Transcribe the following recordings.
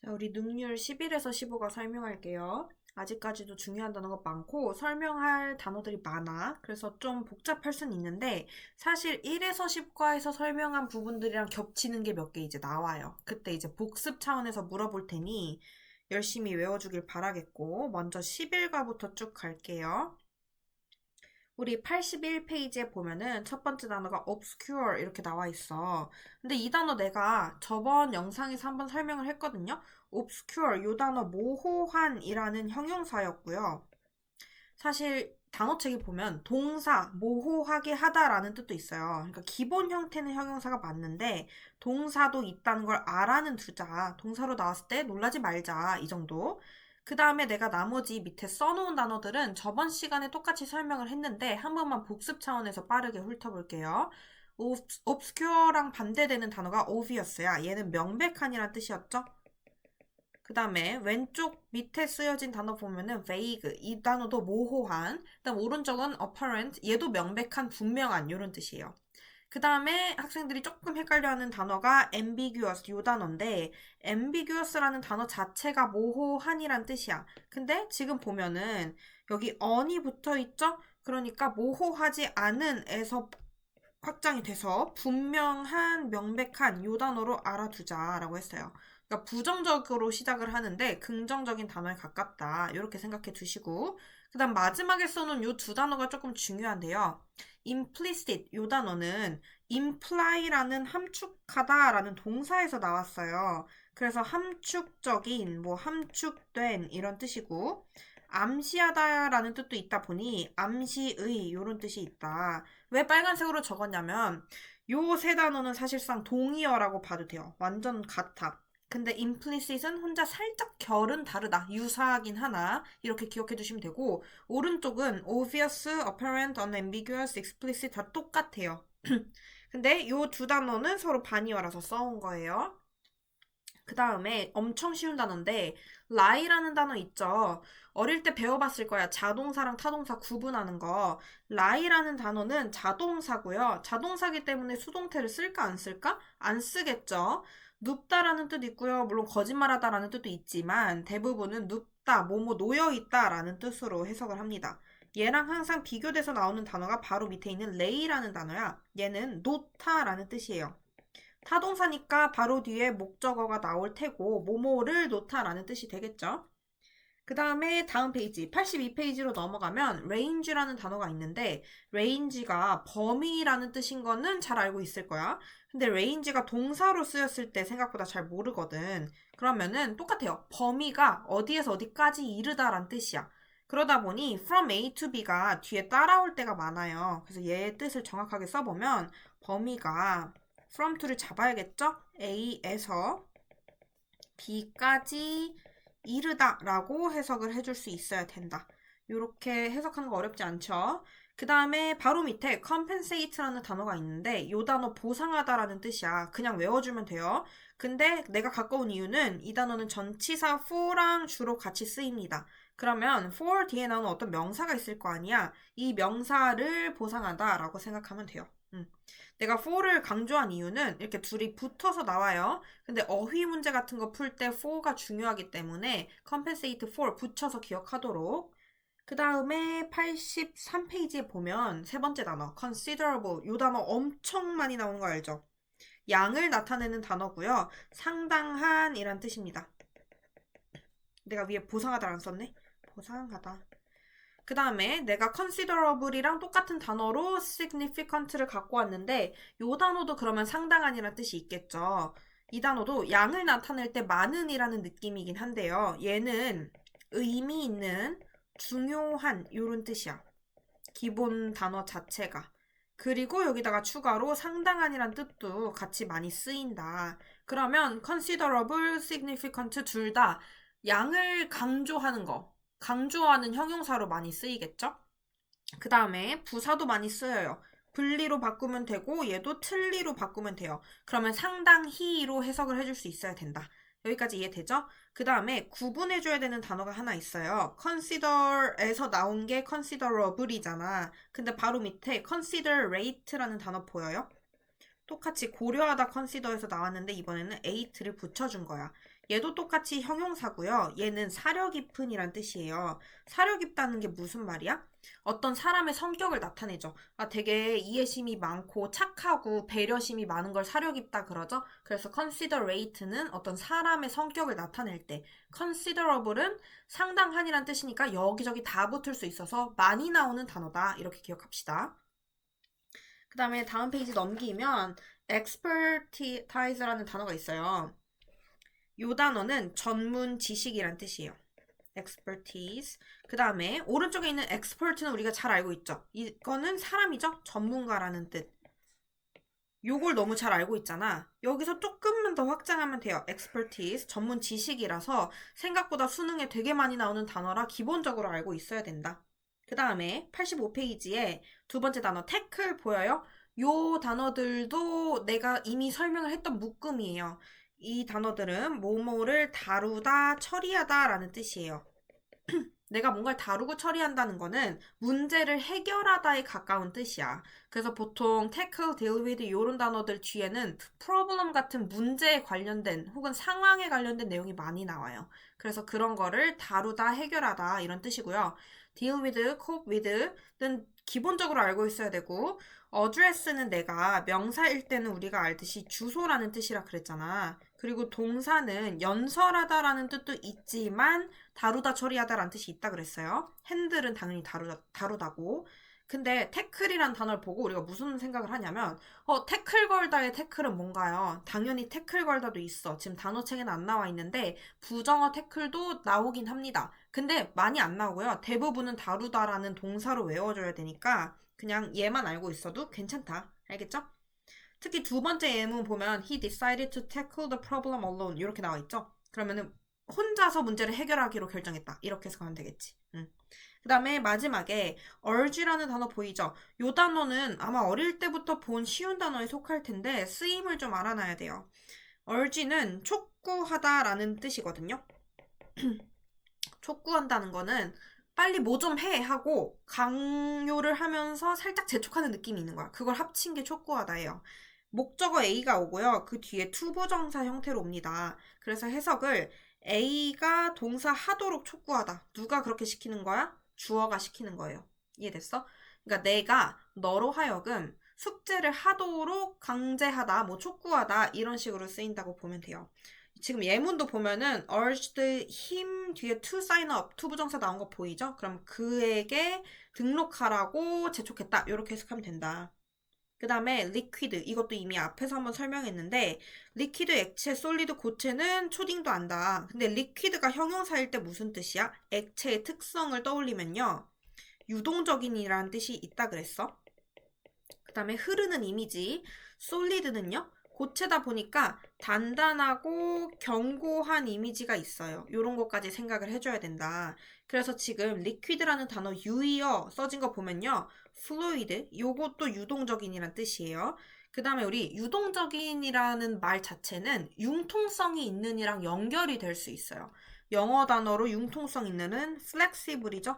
자, 우리 능률 11에서 15가 설명할게요. 아직까지도 중요한 단어가 많고 설명할 단어들이 많아. 그래서 좀 복잡할 순 있는데 사실 1에서 10과에서 설명한 부분들이랑 겹치는 게 몇 개 이제 나와요. 그때 이제 복습 차원에서 물어볼 테니 열심히 외워주길 바라겠고 먼저 11과부터 쭉 갈게요. 우리 81페이지에 보면은 첫 번째 단어가 obscure 이렇게 나와 있어. 근데 이 단어 내가 저번 영상에서 한번 설명을 했거든요. obscure 이 단어 모호한이라는 형용사였고요. 사실 단어책에 보면 동사 모호하게 하다라는 뜻도 있어요. 그러니까 기본 형태는 형용사가 맞는데 동사도 있다는 걸 알아는 두자. 동사로 나왔을 때 놀라지 말자. 이 정도. 그 다음에 내가 나머지 밑에 써놓은 단어들은 저번 시간에 똑같이 설명을 했는데 한 번만 복습 차원에서 빠르게 훑어볼게요. obscure랑 반대되는 단어가 obvious야. 얘는 명백한이란 뜻이었죠? 그 다음에 왼쪽 밑에 쓰여진 단어 보면은 vague 이 단어도 모호한. 그다음 오른쪽은 apparent 얘도 명백한 분명한 이런 뜻이에요. 그 다음에 학생들이 조금 헷갈려하는 단어가 ambiguous 이 단어인데 ambiguous라는 단어 자체가 모호한이란 뜻이야. 근데 지금 보면은 여기 on이 붙어 있죠? 그러니까 모호하지 않은에서 확장이 돼서 분명한, 명백한 요 단어로 알아두자라고 했어요. 그러니까 부정적으로 시작을 하는데 긍정적인 단어에 가깝다. 이렇게 생각해 두시고 그 다음 마지막에 써놓은 요 두 단어가 조금 중요한데요. implicit 요 단어는 imply라는 함축하다라는 동사에서 나왔어요. 그래서 함축적인, 뭐 함축된 이런 뜻이고 암시하다라는 뜻도 있다 보니 암시의 이런 뜻이 있다. 왜 빨간색으로 적었냐면 요 세 단어는 사실상 동의어라고 봐도 돼요. 완전 같아. 근데 implicit은 혼자 살짝 결은 다르다. 유사하긴 하나. 이렇게 기억해 두시면 되고 오른쪽은 obvious, apparent, unambiguous, explicit 다 똑같아요. 근데 요 두 단어는 서로 반의어라서 써온 거예요. 그 다음에 엄청 쉬운 단어인데 lie라는 단어 있죠. 어릴 때 배워봤을 거야. 자동사랑 타동사 구분하는 거. lie라는 단어는 자동사고요. 자동사기 때문에 수동태를 쓸까 안 쓸까? 안 쓰겠죠. 눕다라는 뜻 있고요. 물론 거짓말하다라는 뜻도 있지만 대부분은 눕다, 뭐뭐 놓여있다라는 뜻으로 해석을 합니다. 얘랑 항상 비교돼서 나오는 단어가 바로 밑에 있는 lay라는 단어야. 얘는 놓다라는 뜻이에요. 타동사니까 바로 뒤에 목적어가 나올 테고 뭐뭐를 놓다라는 뜻이 되겠죠. 그 다음에 다음 페이지 82페이지로 넘어가면 range라는 단어가 있는데 range가 범위라는 뜻인 거는 잘 알고 있을 거야. 근데 range가 동사로 쓰였을 때 생각보다 잘 모르거든. 그러면은 똑같아요. 범위가 어디에서 어디까지 이르다란 뜻이야. 그러다 보니 from A to B가 뒤에 따라올 때가 많아요. 그래서 얘의 뜻을 정확하게 써보면 범위가 from to를 잡아야겠죠? A에서 B까지 이르다 라고 해석을 해줄 수 있어야 된다. 이렇게 해석하는 거 어렵지 않죠? 그 다음에 바로 밑에 compensate라는 단어가 있는데 이 단어 보상하다라는 뜻이야. 그냥 외워주면 돼요. 근데 내가 갖고 온 이유는 이 단어는 전치사 for랑 주로 같이 쓰입니다. 그러면 for 뒤에 나오는 어떤 명사가 있을 거 아니야. 이 명사를 보상하다라고 생각하면 돼요. 내가 for를 강조한 이유는 이렇게 둘이 붙어서 나와요. 근데 어휘 문제 같은 거 풀 때 for가 중요하기 때문에 compensate for 붙여서 기억하도록. 그 다음에 83페이지에 보면 세 번째 단어 considerable 이 단어 엄청 많이 나오는 거 알죠? 양을 나타내는 단어고요. 상당한 이란 뜻입니다. 내가 위에 보상하다를 안 썼네? 보상하다. 그 다음에 내가 considerable이랑 똑같은 단어로 significant를 갖고 왔는데 이 단어도 그러면 상당한이라는 뜻이 있겠죠. 이 단어도 양을 나타낼 때 많은이라는 느낌이긴 한데요. 얘는 의미 있는, 중요한 이런 뜻이야. 기본 단어 자체가. 그리고 여기다가 추가로 상당한이란 뜻도 같이 많이 쓰인다. 그러면 considerable, significant 둘 다 양을 강조하는 거, 강조하는 형용사로 많이 쓰이겠죠? 그 다음에 부사도 많이 쓰여요. 분리로 바꾸면 되고 얘도 틀리로 바꾸면 돼요. 그러면 상당히로 해석을 해줄 수 있어야 된다. 여기까지 이해되죠? 그 다음에 구분해줘야 되는 단어가 하나 있어요. consider에서 나온 게 considerable이잖아. 근데 바로 밑에 considerate라는 단어 보여요? 똑같이 고려하다 consider에서 나왔는데 이번에는 ate를 붙여준 거야. 얘도 똑같이 형용사고요. 얘는 사려 깊은이란 뜻이에요. 사려 깊다는 게 무슨 말이야? 어떤 사람의 성격을 나타내죠. 아, 되게 이해심이 많고 착하고 배려심이 많은 걸 사려 깊다 그러죠. 그래서 considerate는 어떤 사람의 성격을 나타낼 때, considerable은 상당한이란 뜻이니까 여기저기 다 붙을 수 있어서 많이 나오는 단어다. 이렇게 기억합시다. 그 다음에 다음 페이지 넘기면 expertise라는 단어가 있어요. 이 단어는 전문 지식이란 뜻이에요. expertise. 그 다음에 오른쪽에 있는 expert는 우리가 잘 알고 있죠. 이거는 사람이죠. 전문가라는 뜻. 요걸 너무 잘 알고 있잖아. 여기서 조금만 더 확장하면 돼요. expertise, 전문 지식이라서 생각보다 수능에 되게 많이 나오는 단어라 기본적으로 알고 있어야 된다. 그 다음에 85페이지에 두 번째 단어 tackle 보여요? 요 단어들도 내가 이미 설명을 했던 묶음이에요. 이 단어들은 뭐뭐를 다루다, 처리하다 라는 뜻이에요. 내가 뭔가를 다루고 처리한다는 거는 문제를 해결하다에 가까운 뜻이야. 그래서 보통 tackle, deal with 이런 단어들 뒤에는 problem 같은 문제에 관련된 혹은 상황에 관련된 내용이 많이 나와요. 그래서 그런 거를 다루다, 해결하다 이런 뜻이고요. deal with, cope with는 기본적으로 알고 있어야 되고 address는 내가 명사일 때는 우리가 알듯이 주소라는 뜻이라 그랬잖아. 그리고 동사는 연설하다라는 뜻도 있지만 다루다 처리하다라는 뜻이 있다 그랬어요. 핸들은 당연히 다루다고. 근데 태클이란 단어를 보고 우리가 무슨 생각을 하냐면 태클 걸다의 태클은 뭔가요? 당연히 태클 걸다도 있어. 지금 단어책에는 안 나와 있는데 부정어 태클도 나오긴 합니다. 근데 많이 안 나오고요. 대부분은 다루다라는 동사로 외워줘야 되니까 그냥 얘만 알고 있어도 괜찮다. 알겠죠? 특히 두 번째 예문 보면 he decided to tackle the problem alone 이렇게 나와 있죠. 그러면은 혼자서 문제를 해결하기로 결정했다. 이렇게 해서 가면 되겠지. 그 다음에 마지막에 urge라는 단어 보이죠? 이 단어는 아마 어릴 때부터 본 쉬운 단어에 속할 텐데 쓰임을 좀 알아놔야 돼요. urge는 촉구하다라는 뜻이거든요. 촉구한다는 거는 빨리 뭐 좀 해 하고 강요를 하면서 살짝 재촉하는 느낌이 있는 거야. 그걸 합친 게 촉구하다예요. 목적어 A가 오고요. 그 뒤에 투부정사 형태로 옵니다. 그래서 해석을 A가 동사 하도록 촉구하다. 누가 그렇게 시키는 거야? 주어가 시키는 거예요. 이해됐어? 그러니까 내가 너로 하여금 숙제를 하도록 강제하다, 뭐 촉구하다 이런 식으로 쓰인다고 보면 돼요. 지금 예문도 보면은 urged him 뒤에 to sign up, 투부정사 나온 거 보이죠? 그럼 그에게 등록하라고 재촉했다. 이렇게 해석하면 된다. 그 다음에 liquid 이것도 이미 앞에서 한번 설명했는데 liquid 액체, solid 고체는 초딩도 안다. 근데 liquid가 형용사일 때 무슨 뜻이야? 액체의 특성을 떠올리면요. 유동적인이라는 뜻이 있다 그랬어. 그 다음에 흐르는 이미지 solid는요. 고체다 보니까 단단하고 견고한 이미지가 있어요. 이런 것까지 생각을 해줘야 된다. 그래서 지금 liquid라는 단어 유의어 써진 거 보면요. fluid, 요것도 유동적인이란 뜻이에요. 그 다음에 우리 유동적인이라는 말 자체는 융통성이 있는이랑 연결이 될 수 있어요. 영어 단어로 융통성 있는은 flexible이죠.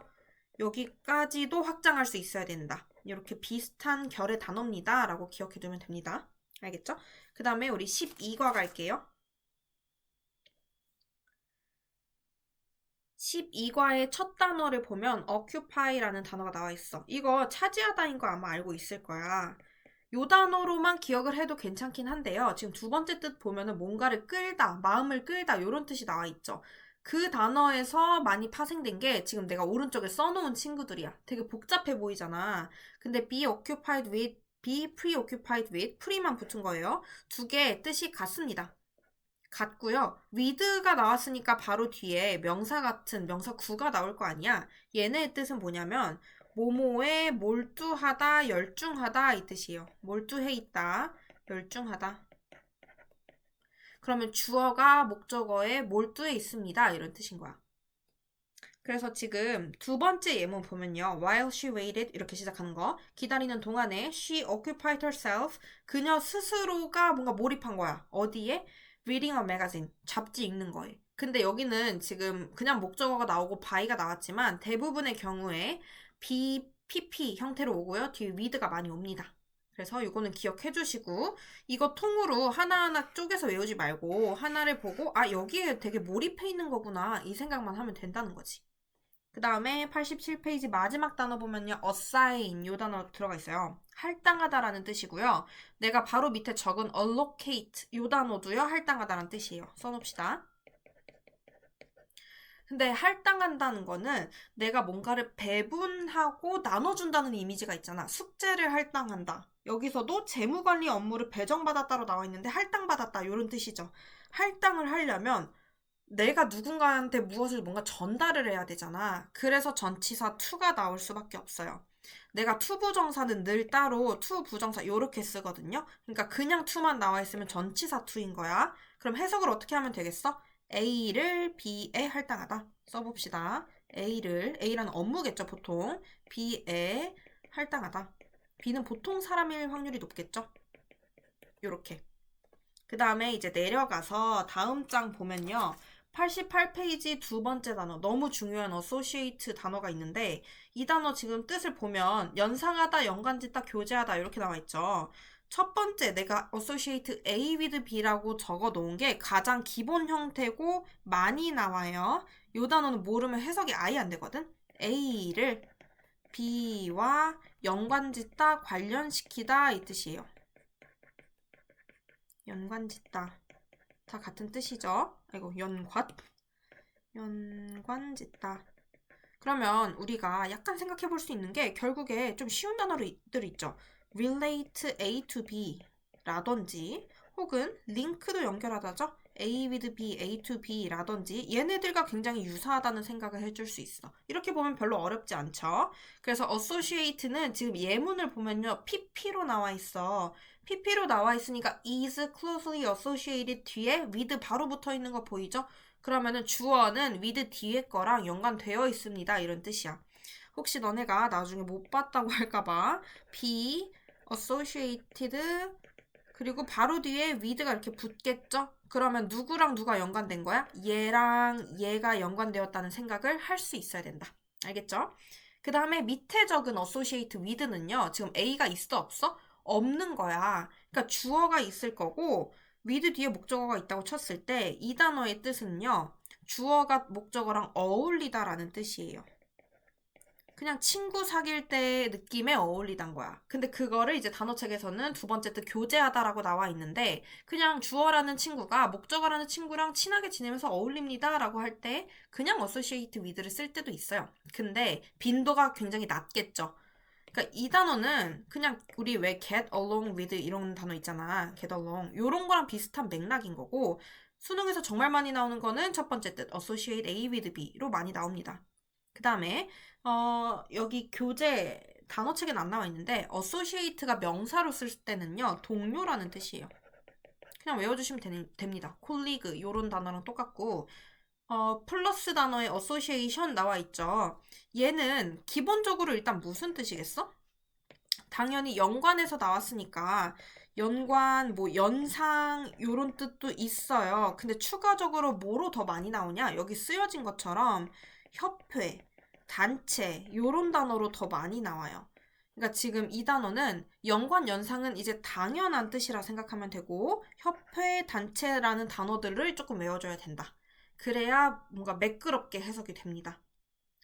여기까지도 확장할 수 있어야 된다. 이렇게 비슷한 결의 단어입니다. 라고 기억해두면 됩니다. 알겠죠? 그 다음에 우리 12과 갈게요. 12과의 첫 단어를 보면 occupy라는 단어가 나와 있어. 이거 차지하다인 거 아마 알고 있을 거야. 요 단어로만 기억을 해도 괜찮긴 한데요. 지금 두 번째 뜻 보면은 뭔가를 끌다, 마음을 끌다 이런 뜻이 나와 있죠. 그 단어에서 많이 파생된 게 지금 내가 오른쪽에 써놓은 친구들이야. 되게 복잡해 보이잖아. 근데 be occupied with, be preoccupied with, pre만 붙은 거예요. 두 개 뜻이 같습니다. 같고요. with가 나왔으니까 바로 뒤에 명사 같은 명사 구가 나올 거 아니야. 얘네의 뜻은 뭐냐면 뭐뭐에 몰두하다, 열중하다 이 뜻이에요. 몰두해 있다, 열중하다. 그러면 주어가 목적어에 몰두해 있습니다. 이런 뜻인 거야. 그래서 지금 두 번째 예문 보면요. While she waited 이렇게 시작하는 거. 기다리는 동안에 she occupied herself. 그녀 스스로가 뭔가 몰입한 거야. 어디에? Reading a magazine. 잡지 읽는 거에. 근데 여기는 지금 그냥 목적어가 나오고 by가 나왔지만 대부분의 경우에 be, pp 형태로 오고요. 뒤에 with가 많이 옵니다. 그래서 이거는 기억해 주시고 이거 통으로 하나하나 쪼개서 외우지 말고 하나를 보고 아 여기에 되게 몰입해 있는 거구나 이 생각만 하면 된다는 거지. 그 다음에 87페이지 마지막 단어 보면요. assign 요 단어 들어가 있어요. 할당하다라는 뜻이고요. 내가 바로 밑에 적은 allocate 요 단어도요. 할당하다라는 뜻이에요. 써놓읍시다. 근데 할당한다는 거는 내가 뭔가를 배분하고 나눠준다는 이미지가 있잖아. 숙제를 할당한다. 여기서도 재무관리 업무를 배정받았다로 나와 있는데 할당받았다 이런 뜻이죠. 할당을 하려면 내가 누군가한테 무엇을 뭔가 전달을 해야 되잖아. 그래서 전치사 to가 나올 수밖에 없어요. 내가 투부정사는 늘 따로 투부정사 이렇게 쓰거든요. 그러니까 그냥 to만 나와 있으면 전치사 to인 거야. 그럼 해석을 어떻게 하면 되겠어? A를 B에 할당하다. 써봅시다. A라는 업무겠죠, 보통. B에 할당하다. B는 보통 사람일 확률이 높겠죠? 요렇게. 그 다음에 이제 내려가서 다음 장 보면요. 88페이지 두 번째 단어, 너무 중요한 associate 단어가 있는데 이 단어 지금 뜻을 보면 연상하다, 연관짓다, 교제하다 이렇게 나와 있죠. 첫 번째 내가 associate A with B라고 적어 놓은 게 가장 기본 형태고 많이 나와요. 이 단어는 모르면 해석이 아예 안 되거든. A를 B와 연관짓다, 관련시키다 이 뜻이에요. 연관짓다. 다 같은 뜻이죠. 아이고, 연관짓다. 그러면 우리가 약간 생각해 볼 수 있는 게 결국에 좀 쉬운 단어들 있죠. relate A to B 라든지 혹은 링크도 연결하다죠. A with B, A to B 라든지 얘네들과 굉장히 유사하다는 생각을 해줄 수 있어. 이렇게 보면 별로 어렵지 않죠. 그래서 associate는 지금 예문을 보면요. PP로 나와 있어. PP로 나와 있으니까 is closely associated 뒤에 with 바로 붙어 있는 거 보이죠? 그러면은 주어는 with 뒤에 거랑 연관되어 있습니다. 이런 뜻이야. 혹시 너네가 나중에 못 봤다고 할까봐 be associated 그리고 바로 뒤에 with가 이렇게 붙겠죠? 그러면 누구랑 누가 연관된 거야? 얘랑 얘가 연관되었다는 생각을 할 수 있어야 된다. 알겠죠? 그 다음에 밑에 적은 associate with는요. 지금 A가 있어 없어? 없는 거야. 그러니까 주어가 있을 거고 with 뒤에 목적어가 있다고 쳤을 때 이 단어의 뜻은요. 주어가 목적어랑 어울리다라는 뜻이에요. 그냥 친구 사귈 때 느낌에 어울리단 거야. 근데 그거를 이제 단어책에서는 두 번째 뜻 교제하다라고 나와 있는데 그냥 주어라는 친구가 목적어라는 친구랑 친하게 지내면서 어울립니다라고 할 때 그냥 associate with를 쓸 때도 있어요. 근데 빈도가 굉장히 낮겠죠. 그러니까 이 단어는 그냥 우리 왜 get along with 이런 단어 있잖아. get along. 요런 거랑 비슷한 맥락인 거고 수능에서 정말 많이 나오는 거는 첫 번째 뜻 associate A with B로 많이 나옵니다. 그 다음에 여기 교재 단어책엔 안 나와 있는데 associate가 명사로 쓸 때는요. 동료라는 뜻이에요. 그냥 외워주시면 됩니다. colleague 요런 단어랑 똑같고 플러스 단어에 association 나와 있죠. 얘는 기본적으로 일단 무슨 뜻이겠어? 당연히 연관에서 나왔으니까 연관, 뭐 연상 요런 뜻도 있어요. 근데 추가적으로 뭐로 더 많이 나오냐? 여기 쓰여진 것처럼 협회, 단체 요런 단어로 더 많이 나와요. 그러니까 지금 이 단어는 연관, 연상은 이제 당연한 뜻이라 생각하면 되고 협회, 단체라는 단어들을 조금 외워줘야 된다. 그래야 뭔가 매끄럽게 해석이 됩니다.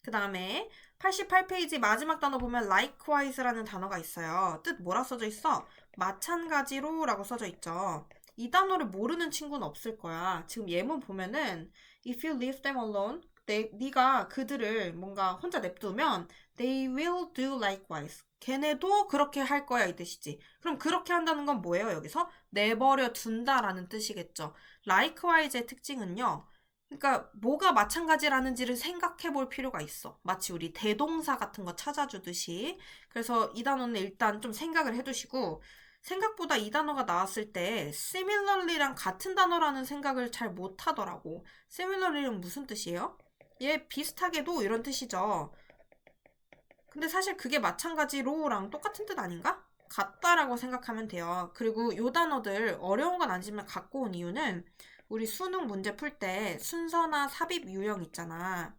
그 다음에 88페이지 마지막 단어 보면 likewise라는 단어가 있어요. 뜻 뭐라 써져 있어? 마찬가지로 라고 써져 있죠. 이 단어를 모르는 친구는 없을 거야. 지금 예문 보면은 if you leave them alone 네가 그들을 뭔가 혼자 냅두면 they will do likewise. 걔네도 그렇게 할 거야 이 뜻이지. 그럼 그렇게 한다는 건 뭐예요 여기서? 내버려 둔다라는 뜻이겠죠. likewise의 특징은요. 그러니까 뭐가 마찬가지라는지를 생각해 볼 필요가 있어. 마치 우리 대동사 같은 거 찾아주듯이. 그래서 이 단어는 일단 좀 생각을 해두시고 생각보다 이 단어가 나왔을 때 similarly랑 같은 단어라는 생각을 잘 못하더라고. similarly는 무슨 뜻이에요? 얘 비슷하게도 이런 뜻이죠. 근데 사실 그게 마찬가지로랑 똑같은 뜻 아닌가? 같다라고 생각하면 돼요. 그리고 요 단어들 어려운 건 아니지만 갖고 온 이유는 우리 수능 문제 풀 때 순서나 삽입 유형 있잖아.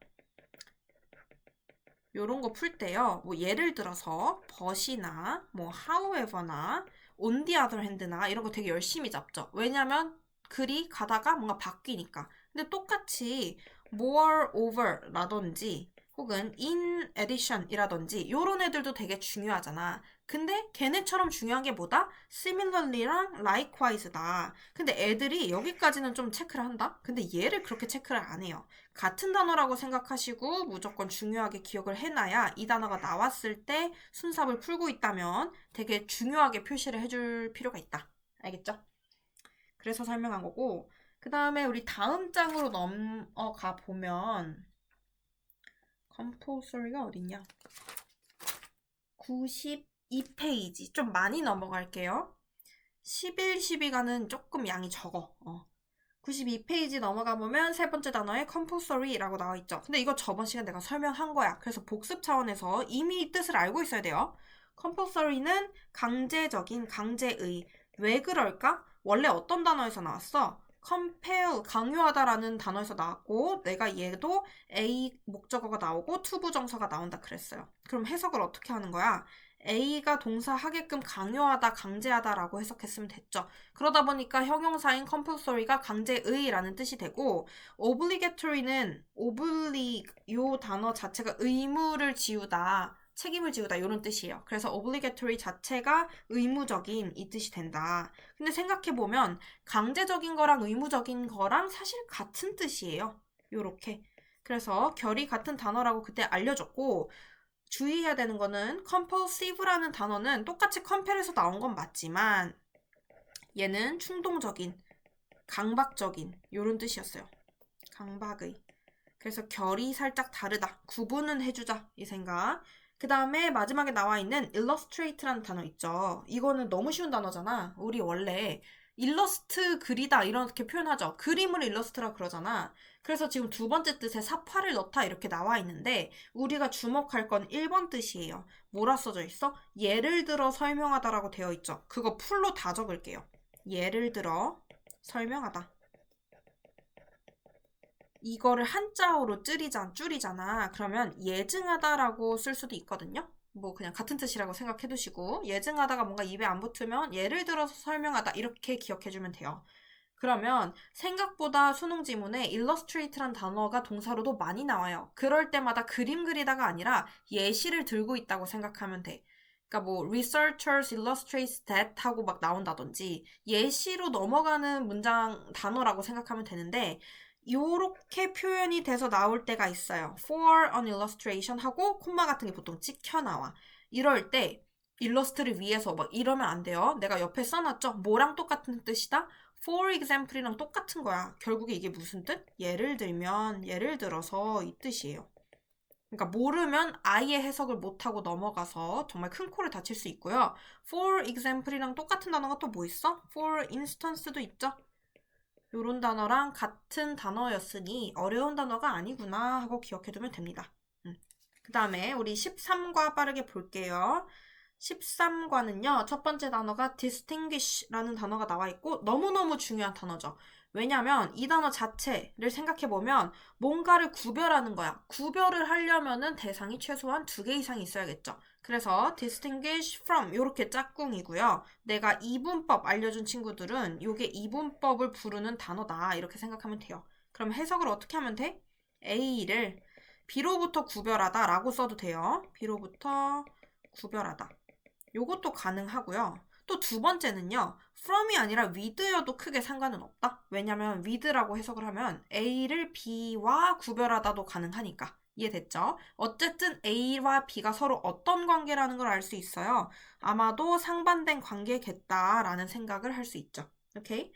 요런 거 풀 때요. 뭐 예를 들어서 but이나 뭐 however나 on the other hand나 이런 거 되게 열심히 잡죠. 왜냐면 글이 가다가 뭔가 바뀌니까. 근데 똑같이 moreover라든지 혹은 in addition이라든지 요런 애들도 되게 중요하잖아. 근데 걔네처럼 중요한 게 뭐다? similarly랑 likewise다. 근데 애들이 여기까지는 좀 체크를 한다? 근데 얘를 그렇게 체크를 안 해요. 같은 단어라고 생각하시고 무조건 중요하게 기억을 해놔야 이 단어가 나왔을 때 순삽을 풀고 있다면 되게 중요하게 표시를 해줄 필요가 있다. 알겠죠? 그래서 설명한 거고, 그 다음에 우리 다음 장으로 넘어가 보면 compulsory가 어딨냐? 92페이지. 좀 많이 넘어갈게요. 11, 12가는 조금 양이 적어. 92페이지 넘어가 보면 세 번째 단어에 compulsory라고 나와 있죠. 근데 이거 저번 시간 내가 설명한 거야. 그래서 복습 차원에서 이미 뜻을 알고 있어야 돼요. compulsory는 강제적인, 강제의. 왜 그럴까? 원래 어떤 단어에서 나왔어? compel, 강요하다라는 단어에서 나왔고 내가 얘도 A 목적어가 나오고 to 부정사가 나온다 그랬어요. 그럼 해석을 어떻게 하는 거야? A가 동사 하게끔 강요하다, 강제하다라고 해석했으면 됐죠. 그러다 보니까 형용사인 compulsory가 강제의라는 뜻이 되고 obligatory는 요 단어 자체가 의무를 지우다, 책임을 지우다 이런 뜻이에요. 그래서 obligatory 자체가 의무적인 이 뜻이 된다. 근데 생각해보면 강제적인 거랑 의무적인 거랑 사실 같은 뜻이에요. 요렇게. 그래서 결이 같은 단어라고 그때 알려줬고 주의해야 되는 거는 compulsive라는 단어는 똑같이 compel에서 나온 건 맞지만 얘는 충동적인, 강박적인 이런 뜻이었어요. 강박의. 그래서 결이 살짝 다르다. 구분은 해주자 이 생각. 그 다음에 마지막에 나와 있는 illustrate라는 단어 있죠. 이거는 너무 쉬운 단어잖아. 우리 원래 일러스트 그리다 이렇게 표현하죠. 그림을 일러스트라 그러잖아. 그래서 지금 두 번째 뜻에 사파를 넣다 이렇게 나와 있는데 우리가 주목할 건 1번 뜻이에요. 뭐라 써져 있어? 예를 들어 설명하다라고 되어 있죠. 그거 풀로 다 적을게요. 예를 들어 설명하다. 이거를 한자어로 줄이잖아. 그러면 예증하다라고 쓸 수도 있거든요. 뭐 그냥 같은 뜻이라고 생각해 두시고 예증하다가 뭔가 입에 안 붙으면 예를 들어서 설명하다 이렇게 기억해 주면 돼요. 그러면 생각보다 수능 지문에 illustrate란 단어가 동사로도 많이 나와요. 그럴 때마다 그림 그리다가 아니라 예시를 들고 있다고 생각하면 돼. 그러니까 뭐 researchers illustrates that 하고 막 나온다든지 예시로 넘어가는 문장 단어라고 생각하면 되는데 요렇게 표현이 돼서 나올 때가 있어요. For an illustration 하고 콤마 같은 게 보통 찍혀 나와. 이럴 때 일러스트를 위해서 막 이러면 안 돼요. 내가 옆에 써놨죠? 뭐랑 똑같은 뜻이다? For example이랑 똑같은 거야. 결국에 이게 무슨 뜻? 예를 들면, 예를 들어서 이 뜻이에요. 그러니까 모르면 아예 해석을 못하고 넘어가서 정말 큰 코를 다칠 수 있고요. For example이랑 똑같은 단어가 또 뭐 있어? For instance도 있죠? 요런 단어랑 같은 단어였으니 어려운 단어가 아니구나 하고 기억해두면 됩니다. 그 다음에 우리 13과 빠르게 볼게요. 13과는요, 첫 번째 단어가 distinguish라는 단어가 나와 있고 너무너무 중요한 단어죠. 왜냐면 이 단어 자체를 생각해보면 뭔가를 구별하는 거야. 구별을 하려면은 대상이 최소한 2개 이상이 있어야겠죠. 그래서 distinguish from 요렇게 짝꿍이고요. 내가 이분법 알려준 친구들은 요게 이분법을 부르는 단어다 이렇게 생각하면 돼요. 그럼 해석을 어떻게 하면 돼? A를 B로부터 구별하다 라고 써도 돼요. B로부터 구별하다. 요것도 가능하고요. 또 두 번째는요. from이 아니라 with여도 크게 상관은 없다. 왜냐면 with라고 해석을 하면 A를 B와 구별하다도 가능하니까. 이해됐죠? 어쨌든 A와 B가 서로 어떤 관계라는 걸 알 수 있어요. 아마도 상반된 관계겠다라는 생각을 할 수 있죠. 오케이?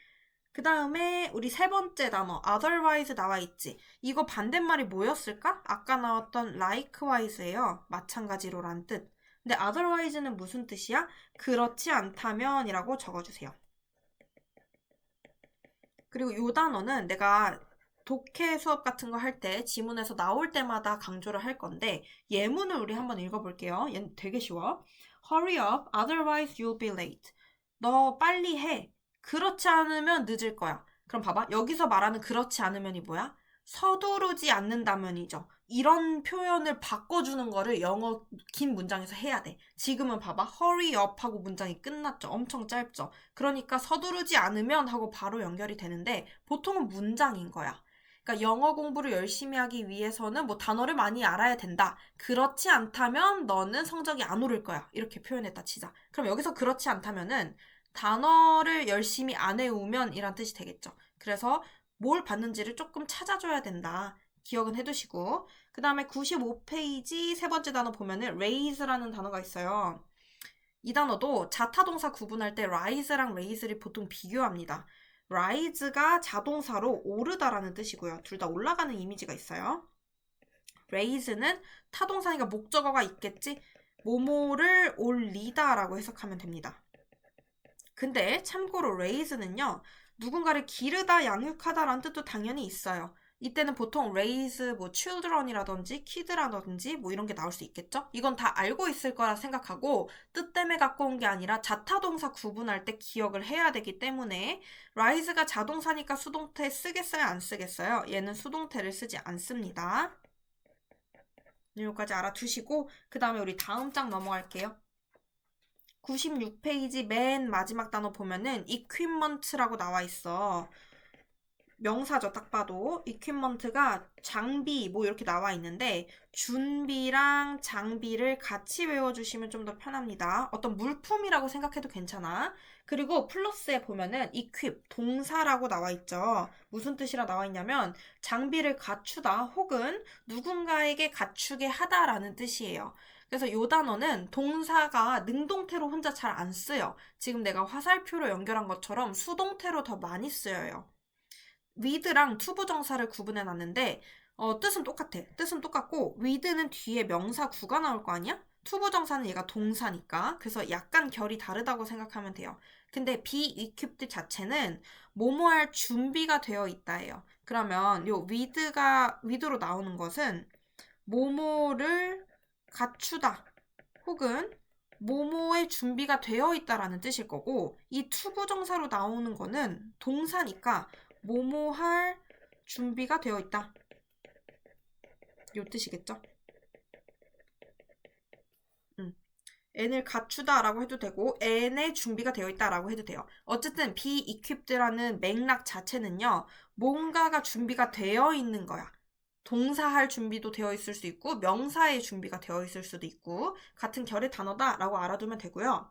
그 다음에 우리 세 번째 단어 otherwise 나와 있지. 이거 반대말이 뭐였을까? 아까 나왔던 likewise예요. 마찬가지로 란 뜻. 근데 otherwise는 무슨 뜻이야? 그렇지 않다면 이라고 적어주세요. 그리고 이 단어는 내가 독해 수업 같은 거 할 때 지문에서 나올 때마다 강조를 할 건데 예문을 우리 한번 읽어볼게요. 얘는 되게 쉬워. Hurry up, otherwise you'll be late. 너 빨리 해. 그렇지 않으면 늦을 거야. 그럼 봐봐. 여기서 말하는 그렇지 않으면이 뭐야? 서두르지 않는다면이죠. 이런 표현을 바꿔주는 거를 영어 긴 문장에서 해야 돼. 지금은 봐봐. hurry up 하고 문장이 끝났죠. 엄청 짧죠. 그러니까 서두르지 않으면 하고 바로 연결이 되는데 보통은 문장인 거야. 그러니까 영어 공부를 열심히 하기 위해서는 뭐 단어를 많이 알아야 된다. 그렇지 않다면 너는 성적이 안 오를 거야. 이렇게 표현했다 치자. 그럼 여기서 그렇지 않다면은 단어를 열심히 안 외우면 이란 뜻이 되겠죠. 그래서 뭘 봤는지를 조금 찾아줘야 된다. 기억은 해두시고. 그 다음에 95페이지 세 번째 단어 보면은 raise라는 단어가 있어요. 이 단어도 자타동사 구분할 때 rise랑 raise를 보통 비교합니다. rise가 자동사로 오르다라는 뜻이고요. 둘 다 올라가는 이미지가 있어요. raise는 타동사니까 목적어가 있겠지? 뭐뭐를 올리다라고 해석하면 됩니다. 근데 참고로 raise는요. 누군가를 기르다, 양육하다라는 뜻도 당연히 있어요. 이때는 보통 raise, 뭐 children이라든지 kid라든지 뭐 이런 게 나올 수 있겠죠? 이건 다 알고 있을 거라 생각하고 뜻 때문에 갖고 온 게 아니라 자타동사 구분할 때 기억을 해야 되기 때문에 rise가 자동사니까 수동태 쓰겠어요? 안 쓰겠어요? 얘는 수동태를 쓰지 않습니다. 여기까지 알아두시고 그 다음에 우리 다음 장 넘어갈게요. 96페이지 맨 마지막 단어 보면은 equipment라고 나와 있어. 명사죠, 딱 봐도. equipment가 장비 뭐 이렇게 나와 있는데 준비랑 장비를 같이 외워주시면 좀 더 편합니다. 어떤 물품이라고 생각해도 괜찮아. 그리고 플러스에 보면은 equip, 동사라고 나와 있죠. 무슨 뜻이라 나와 있냐면 장비를 갖추다 혹은 누군가에게 갖추게 하다라는 뜻이에요. 그래서 이 단어는 동사가 능동태로 혼자 잘 안 쓰여. 지금 내가 화살표로 연결한 것처럼 수동태로 더 많이 쓰여요. with랑 투부정사를 구분해 놨는데 뜻은 똑같아. 뜻은 똑같고 with는 뒤에 명사 구가 나올 거 아니야? 투부정사는 얘가 동사니까. 그래서 약간 결이 다르다고 생각하면 돼요. 근데 be equipped 자체는 뭐뭐 할 준비가 되어 있다예요. 그러면 요 with로 나오는 것은 뭐뭐를 갖추다 혹은 뭐뭐의 준비가 되어 있다라는 뜻일 거고 이 투부정사로 나오는 거는 동사니까 뭐뭐 할 준비가 되어 있다. 요 뜻이겠죠? n을 갖추다라고 해도 되고 n의 준비가 되어 있다라고 해도 돼요. 어쨌든 be equipped라는 맥락 자체는요. 뭔가가 준비가 되어 있는 거야. 동사할 준비도 되어 있을 수 있고 명사의 준비가 되어 있을 수도 있고 같은 결의 단어다라고 알아두면 되고요.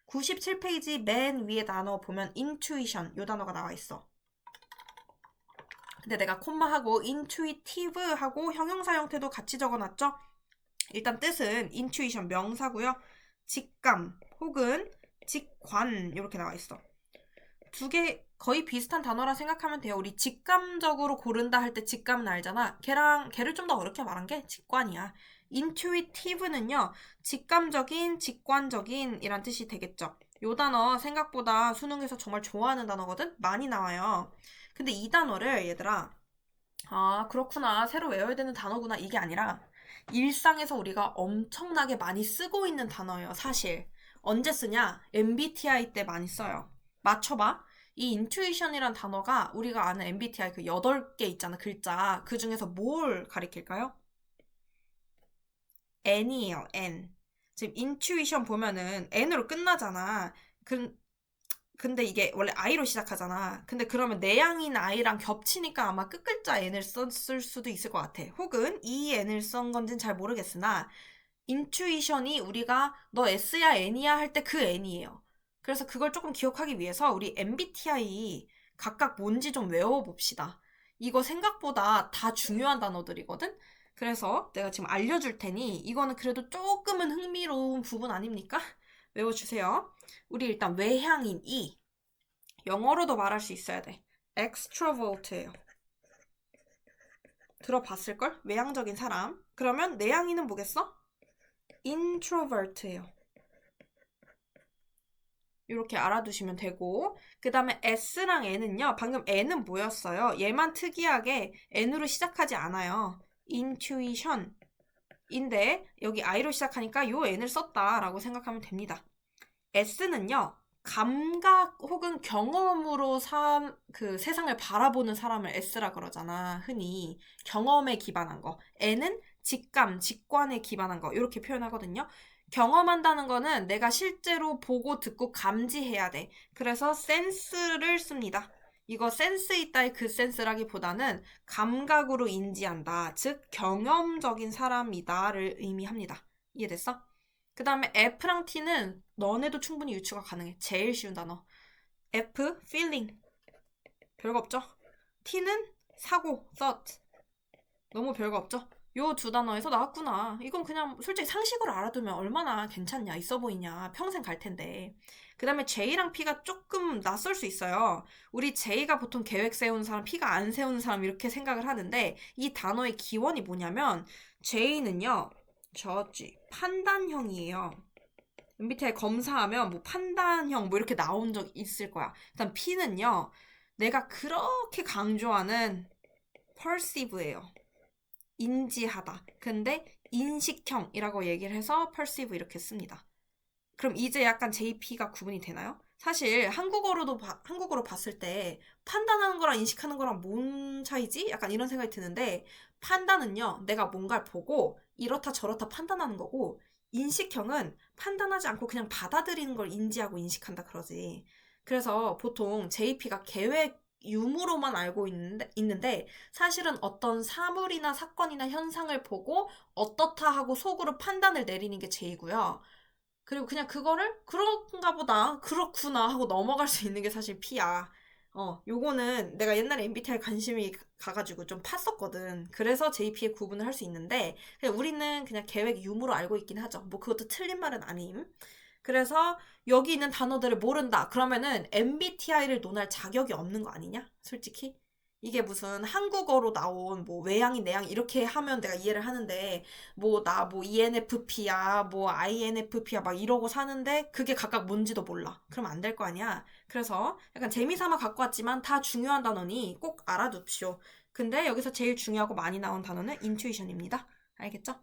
97페이지 맨 위에 단어 보면 intuition 요 단어가 나와 있어. 근데 내가 콤마하고 intuitive하고 형용사 형태도 같이 적어놨죠? 일단 뜻은 intuition 명사고요. 직감 혹은 직관 이렇게 나와 있어. 두 개 거의 비슷한 단어라 생각하면 돼요. 우리 직감적으로 고른다 할 때 직감은 알잖아. 걔를 좀 더 어렵게 말한 게 직관이야. intuitive는요. 직감적인, 직관적인 이란 뜻이 되겠죠. 요 단어 생각보다 수능에서 정말 좋아하는 단어거든? 많이 나와요. 근데 이 단어를 얘들아 아 그렇구나 새로 외워야 되는 단어구나 이게 아니라 일상에서 우리가 엄청나게 많이 쓰고 있는 단어예요 사실. 언제 쓰냐? MBTI 때 많이 써요. 맞춰봐. 이 intuition이란 단어가 우리가 아는 MBTI 그 8개 있잖아 글자 그 중에서 뭘 가리킬까요? N이에요 N. 지금 intuition 보면은 N으로 끝나잖아. 근데 이게 원래 I로 시작하잖아. 근데 그러면 내향인 I랑 겹치니까 아마 끝글자 N을 썼을 수도 있을 것 같아. 혹은 이 N을 쓴 건지는 잘 모르겠으나 인투이션이 우리가 너 S야 N이야 할 때 그 N이에요. 그래서 그걸 조금 기억하기 위해서 우리 MBTI 각각 뭔지 좀 외워봅시다. 이거 생각보다 다 중요한 단어들이거든? 그래서 내가 지금 알려줄 테니 이거는 그래도 조금은 흥미로운 부분 아닙니까? 외워주세요. 우리 일단 외향인 E. 영어로도 말할 수 있어야 돼. extrovert예요. 들어봤을걸? 외향적인 사람. 그러면 내향인은 뭐겠어? introvert예요. 이렇게 알아두시면 되고 그 다음에 S랑 N은요. 방금 N은 뭐였어요? 얘만 특이하게 N으로 시작하지 않아요. intuition 인데 여기 I로 시작하니까 요 N을 썼다라고 생각하면 됩니다. S는요. 감각 혹은 경험으로 그 세상을 바라보는 사람을 S라 그러잖아. 흔히 경험에 기반한 거. N은 직감, 직관에 기반한 거. 이렇게 표현하거든요. 경험한다는 거는 내가 실제로 보고 듣고 감지해야 돼. 그래서 센스를 씁니다. 이거 센스 있다의 그 센스라기보다는 감각으로 인지한다. 즉 경험적인 사람이다를 의미합니다. 이해됐어? 그 다음에 F랑 T는 너네도 충분히 유추가 가능해. 제일 쉬운 단어. F, feeling. 별거 없죠? T는 사고, thought. 너무 별거 없죠? 요 두 단어에서 나왔구나. 이건 그냥 솔직히 상식으로 알아두면 얼마나 괜찮냐, 있어 보이냐, 평생 갈 텐데. 그 다음에 J랑 P가 조금 낯설 수 있어요. 우리 J가 보통 계획 세우는 사람, P가 안 세우는 사람 이렇게 생각을 하는데 이 단어의 기원이 뭐냐면 J는요, 저지 판단형이에요. MBTI 검사하면 뭐 판단형 뭐 이렇게 나온 적 있을 거야. 일단 P는요, 내가 그렇게 강조하는 perceive예요. 인지하다. 근데 인식형이라고 얘기를 해서 perceive 이렇게 씁니다. 그럼 이제 약간 JP가 구분이 되나요? 사실 한국어로 봤을 때 판단하는 거랑 인식하는 거랑 뭔 차이지? 약간 이런 생각이 드는데 판단은요, 내가 뭔가를 보고 이렇다 저렇다 판단하는 거고 인식형은 판단하지 않고 그냥 받아들이는 걸 인지하고 인식한다 그러지. 그래서 보통 JP가 계획 유무로만 알고 있는데 사실은 어떤 사물이나 사건이나 현상을 보고 어떻다 하고 속으로 판단을 내리는 게 J고요. 그리고 그냥 그거를 그런가 보다, 그렇구나 하고 넘어갈 수 있는 게 사실 P야. 요거는 내가 옛날에 MBTI 관심이 가가지고 좀 팠었거든. 그래서 JP의 구분을 할 수 있는데, 그냥 우리는 그냥 계획 유무로 알고 있긴 하죠. 뭐 그것도 틀린 말은 아님. 그래서 여기 있는 단어들을 모른다. 그러면은 MBTI를 논할 자격이 없는 거 아니냐? 솔직히. 이게 무슨 한국어로 나온 뭐 외양이 내양 이렇게 하면 내가 이해를 하는데 뭐 나 뭐 ENFP야 뭐 INFP야 막 이러고 사는데 그게 각각 뭔지도 몰라. 그러면 안 될 거 아니야. 그래서 약간 재미삼아 갖고 왔지만 다 중요한 단어니 꼭 알아둡시오. 근데 여기서 제일 중요하고 많이 나온 단어는 인투이션입니다. 알겠죠?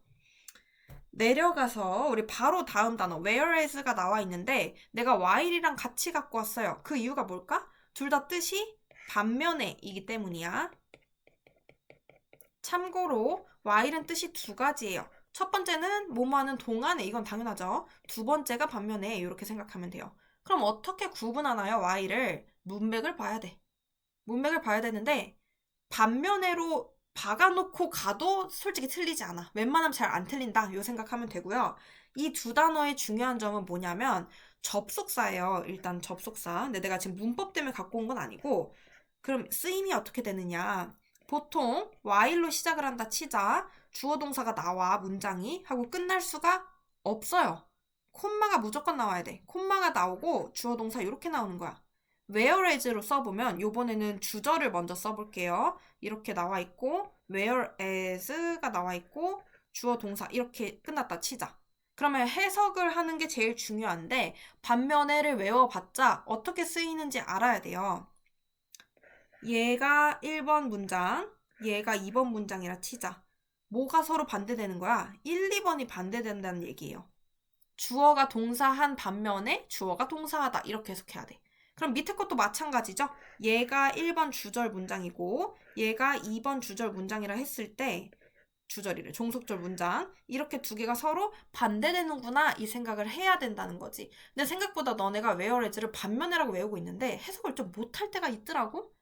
내려가서 우리 바로 다음 단어 whereas가 나와 있는데 내가 while이랑 같이 갖고 왔어요. 그 이유가 뭘까? 둘 다 뜻이 반면에이기 때문이야. 참고로 while은 뜻이 두 가지예요. 첫 번째는 뭐뭐 하는 동안에, 이건 당연하죠. 두 번째가 반면에, 이렇게 생각하면 돼요. 그럼 어떻게 구분하나요, while을? 문맥을 봐야 돼. 문맥을 봐야 되는데 반면에로 박아놓고 가도 솔직히 틀리지 않아. 웬만하면 잘 안 틀린다. 요 생각하면 되고요. 이 두 단어의 중요한 점은 뭐냐면 접속사예요. 일단 접속사. 근데 내가 지금 문법 때문에 갖고 온 건 아니고 그럼 쓰임이 어떻게 되느냐. 보통 while로 시작을 한다 치자. 주어 동사가 나와 문장이 하고 끝날 수가 없어요. 콤마가 무조건 나와야 돼. 콤마가 나오고 주어 동사 이렇게 나오는 거야. whereas로 써보면 요번에는 주절을 먼저 써볼게요. 이렇게 나와 있고 whereas가 나와 있고 주어 동사 이렇게 끝났다 치자. 그러면 해석을 하는 게 제일 중요한데 반면에를 외워봤자 어떻게 쓰이는지 알아야 돼요. 얘가 1번 문장, 얘가 2번 문장이라 치자. 뭐가 서로 반대되는 거야? 1, 2번이 반대된다는 얘기예요. 주어가 동사한 반면에 주어가 동사하다 이렇게 해석해야 돼. 그럼 밑에 것도 마찬가지죠? 얘가 1번 주절 문장이고 얘가 2번 주절 문장이라 했을 때 주절이래 종속절 문장 이렇게 두 개가 서로 반대되는구나 이 생각을 해야 된다는 거지. 근데 생각보다 너네가 whereas를 반면에라고 외우고 있는데 해석을 좀 못할 때가 있더라고.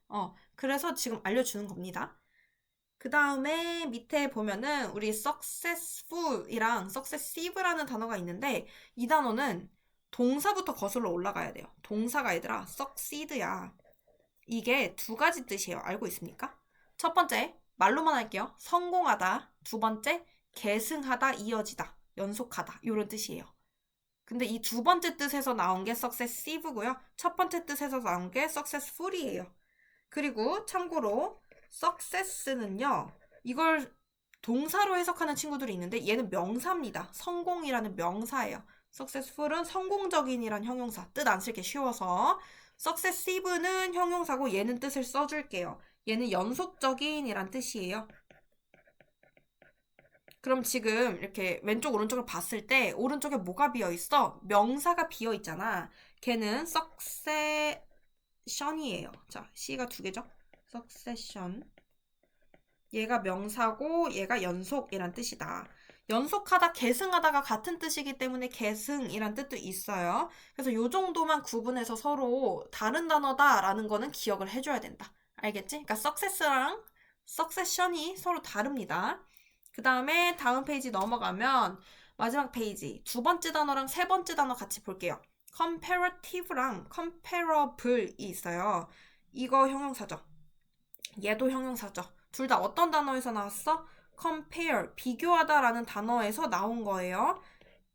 그래서 지금 알려주는 겁니다. 그 다음에 밑에 보면은 우리 successful이랑 successive라는 단어가 있는데 이 단어는 동사부터 거슬러 올라가야 돼요. 동사가 얘들아 succeed야. 이게 두 가지 뜻이에요. 알고 있습니까? 첫 번째 말로만 할게요. 성공하다. 두 번째 계승하다, 이어지다, 연속하다 이런 뜻이에요. 근데 이 두 번째 뜻에서 나온 게 successive고요. 첫 번째 뜻에서 나온 게 successful이에요. 그리고 참고로 success는요. 이걸 동사로 해석하는 친구들이 있는데 얘는 명사입니다. 성공이라는 명사예요. successful은 성공적인이란 형용사. 뜻 안 쓸게 쉬워서. successive는 형용사고 얘는 뜻을 써줄게요. 얘는 연속적인이란 뜻이에요. 그럼 지금 이렇게 왼쪽 오른쪽을 봤을 때 오른쪽에 뭐가 비어있어? 명사가 비어있잖아. 걔는 succession이에요. 자, C가 두 개죠. succession. 얘가 명사고 얘가 연속이란 뜻이다. 연속하다, 계승하다가 같은 뜻이기 때문에 계승이란 뜻도 있어요. 그래서 이 정도만 구분해서 서로 다른 단어다라는 거는 기억을 해줘야 된다. 알겠지? 그러니까 success랑 succession이 서로 다릅니다. 그 다음에 다음 페이지 넘어가면 마지막 페이지 두 번째 단어랑 세 번째 단어 같이 볼게요. comparative랑 comparable이 있어요. 이거 형용사죠. 얘도 형용사죠. 둘 다 어떤 단어에서 나왔어? compare, 비교하다라는 단어에서 나온 거예요.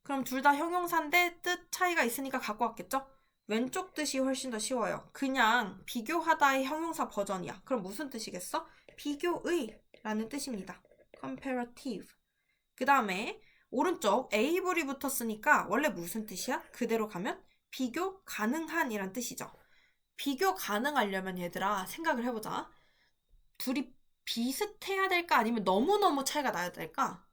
그럼 둘 다 형용사인데 뜻 차이가 있으니까 갖고 왔겠죠? 왼쪽 뜻이 훨씬 더 쉬워요. 그냥 비교하다의 형용사 버전이야. 그럼 무슨 뜻이겠어? 비교의 라는 뜻입니다. comparative. 그 다음에 오른쪽 able이 붙었으니까 원래 무슨 뜻이야? 그대로 가면 비교 가능한 이란 뜻이죠. 비교 가능하려면 얘들아 생각을 해보자. 둘이 비슷해야 될까? 아니면 너무너무 차이가 나야 될까?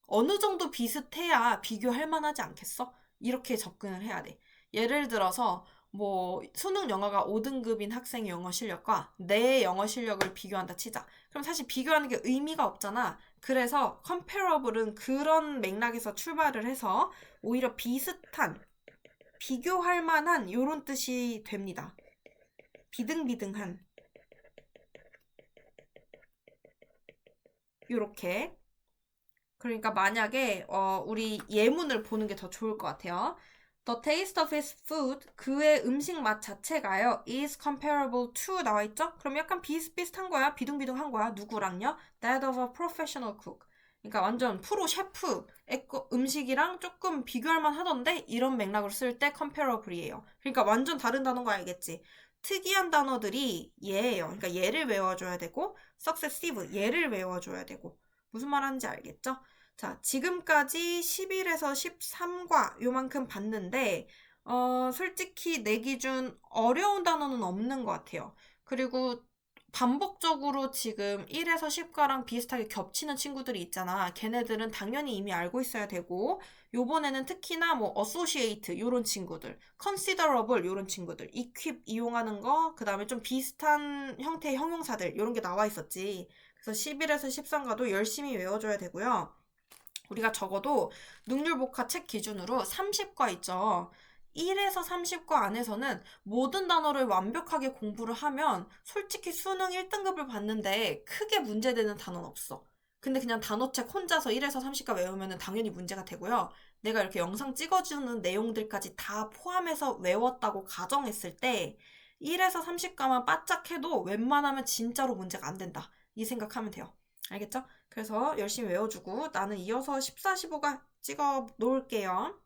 어느 정도 비슷해야 비교할 만하지 않겠어? 이렇게 접근을 해야 돼. 예를 들어서 뭐 수능 영어가 5등급인 학생의 영어 실력과 내 영어 실력을 비교한다 치자. 그럼 사실 비교하는 게 의미가 없잖아. 그래서 comparable은 그런 맥락에서 출발을 해서 오히려 비슷한, 비교할 만한 이런 뜻이 됩니다. 비등비등한. 요렇게. 그러니까 만약에 우리 예문을 보는 게 더 좋을 것 같아요. The taste of his food, 그의 음식 맛 자체가요, is comparable to 나와 있죠? 그럼 약간 비슷비슷한 거야, 비둥비둥한 거야. 누구랑요? That of a professional cook. 그러니까 완전 프로 셰프의 음식이랑 조금 비교할 만 하던데 이런 맥락으로 쓸 때 comparable이에요. 그러니까 완전 다른 단어인 거 알겠지? 특이한 단어들이 얘예요. 그러니까 얘를 외워줘야 되고 successive, 얘를 외워줘야 되고. 무슨 말 하는지 알겠죠? 자, 지금까지 11에서 13과 요만큼 봤는데 솔직히 내 기준 어려운 단어는 없는 것 같아요. 그리고 반복적으로 지금 1에서 10과랑 비슷하게 겹치는 친구들이 있잖아. 걔네들은 당연히 이미 알고 있어야 되고, 요번에는 특히나 뭐 associate 요런 친구들, considerable 요런 친구들, equip 이용하는 거, 그 다음에 좀 비슷한 형태의 형용사들 요런 게 나와 있었지. 그래서 11에서 13과도 열심히 외워줘야 되고요. 우리가 적어도 능률복화 책 기준으로 30과 있죠. 1에서 30과 안에서는 모든 단어를 완벽하게 공부를 하면 솔직히 수능 1등급을 받는데 크게 문제되는 단어는 없어. 근데 그냥 단어책 혼자서 1에서 30과 외우면 당연히 문제가 되고요. 내가 이렇게 영상 찍어주는 내용들까지 다 포함해서 외웠다고 가정했을 때 1에서 30과만 바짝 해도 웬만하면 진짜로 문제가 안 된다. 이 생각하면 돼요. 알겠죠? 그래서 열심히 외워주고 나는 이어서 14, 15가 찍어 놓을게요.